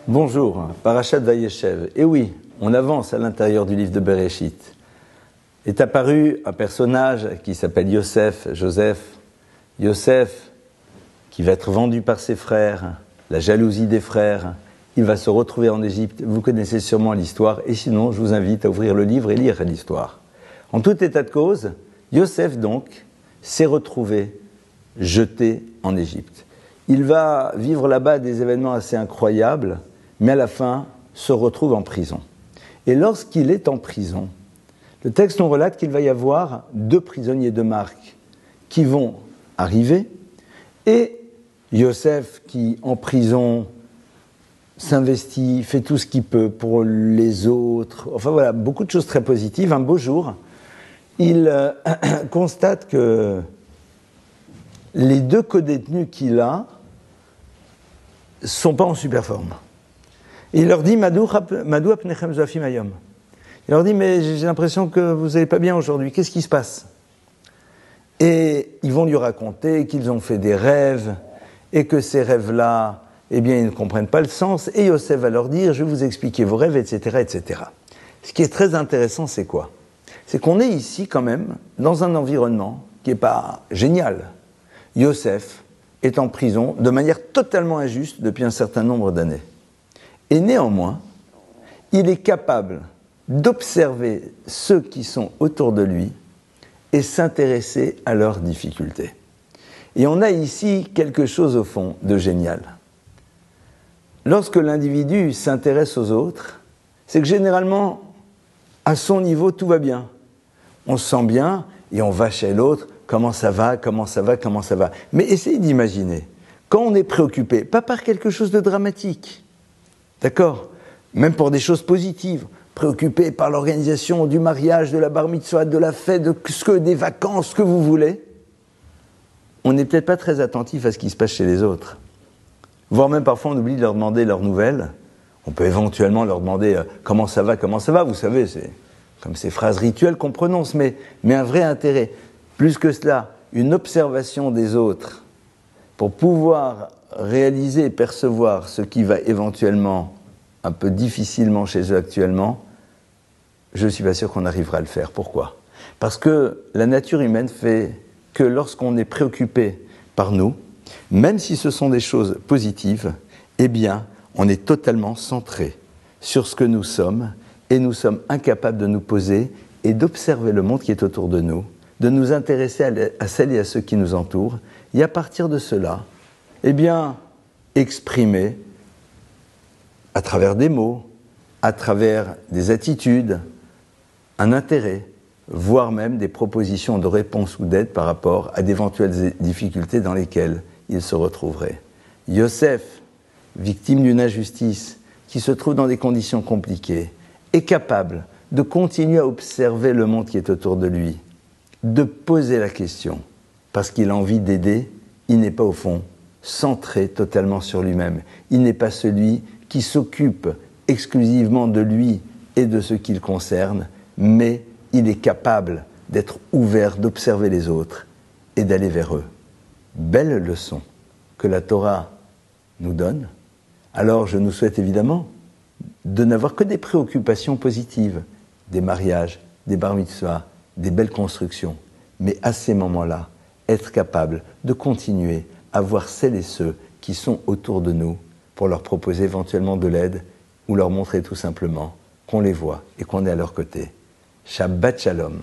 Bonjour, Parashat Vayeshev. Et oui, on avance à l'intérieur du livre de Bereshit. Est apparu un personnage qui s'appelle Joseph, qui va être vendu par ses frères, la jalousie des frères. Il va se retrouver en Égypte. Vous connaissez sûrement l'histoire, et sinon, je vous invite à ouvrir le livre et lire l'histoire. En tout état de cause, Joseph, donc, s'est retrouvé jeté en Égypte. Il va vivre là-bas des événements assez incroyables, mais à la fin, se retrouve en prison. Et lorsqu'il est en prison, le texte nous relate qu'il va y avoir 2 prisonniers de marque qui vont arriver, et Joseph, qui en prison s'investit, fait tout ce qu'il peut pour les autres, enfin voilà, beaucoup de choses très positives. Un beau jour, il constate que les 2 codétenus qu'il a ne sont pas en super forme. Et il leur dit, Madou apnechem zoafim hayom. Il leur dit, mais j'ai l'impression que vous n'allez pas bien aujourd'hui, qu'est-ce qui se passe? Et ils vont lui raconter qu'ils ont fait des rêves, et que ces rêves-là, eh bien, ils ne comprennent pas le sens, et Yosef va leur dire, je vais vous expliquer vos rêves, etc., etc. Ce qui est très intéressant, c'est quoi? C'est qu'on est ici, quand même, dans un environnement qui n'est pas génial. Yosef est en prison de manière totalement injuste depuis un certain nombre d'années. Et néanmoins, il est capable d'observer ceux qui sont autour de lui et s'intéresser à leurs difficultés. Et on a ici quelque chose au fond de génial. Lorsque l'individu s'intéresse aux autres, c'est que généralement, à son niveau, tout va bien. On se sent bien et on va chez l'autre, comment ça va. Mais essayez d'imaginer, quand on est préoccupé, pas par quelque chose de dramatique, d'accord? Même pour des choses positives, préoccupé par l'organisation du mariage, de la bar mitzvah, de la fête, des vacances, ce que vous voulez, on n'est peut-être pas très attentif à ce qui se passe chez les autres. Voire même parfois on oublie de leur demander leurs nouvelles. On peut éventuellement leur demander comment ça va, vous savez, c'est comme ces phrases rituelles qu'on prononce, mais un vrai intérêt. Plus que cela, une observation des autres pour pouvoir réaliser et percevoir ce qui va éventuellement un peu difficilement chez eux actuellement, je ne suis pas sûr qu'on arrivera à le faire. Pourquoi? Parce que la nature humaine fait que lorsqu'on est préoccupé par nous, même si ce sont des choses positives, eh bien, on est totalement centré sur ce que nous sommes et nous sommes incapables de nous poser et d'observer le monde qui est autour de nous, de nous intéresser à celles et à ceux qui nous entourent, et à partir de cela, eh bien, exprimer à travers des mots, à travers des attitudes, un intérêt, voire même des propositions de réponse ou d'aide par rapport à d'éventuelles difficultés dans lesquelles il se retrouverait. Yosef, victime d'une injustice, qui se trouve dans des conditions compliquées, est capable de continuer à observer le monde qui est autour de lui, de poser la question, parce qu'il a envie d'aider, il n'est pas au fond centré totalement sur lui-même. Il n'est pas celui qui s'occupe exclusivement de lui et de ce qui le concerne, mais il est capable d'être ouvert, d'observer les autres et d'aller vers eux. Belle leçon que la Torah nous donne. Alors je nous souhaite évidemment de n'avoir que des préoccupations positives, des mariages, des bar mitzvahs, des belles constructions, mais à ces moments-là, être capable de continuer à voir celles et ceux qui sont autour de nous pour leur proposer éventuellement de l'aide ou leur montrer tout simplement qu'on les voit et qu'on est à leur côté. Shabbat Shalom.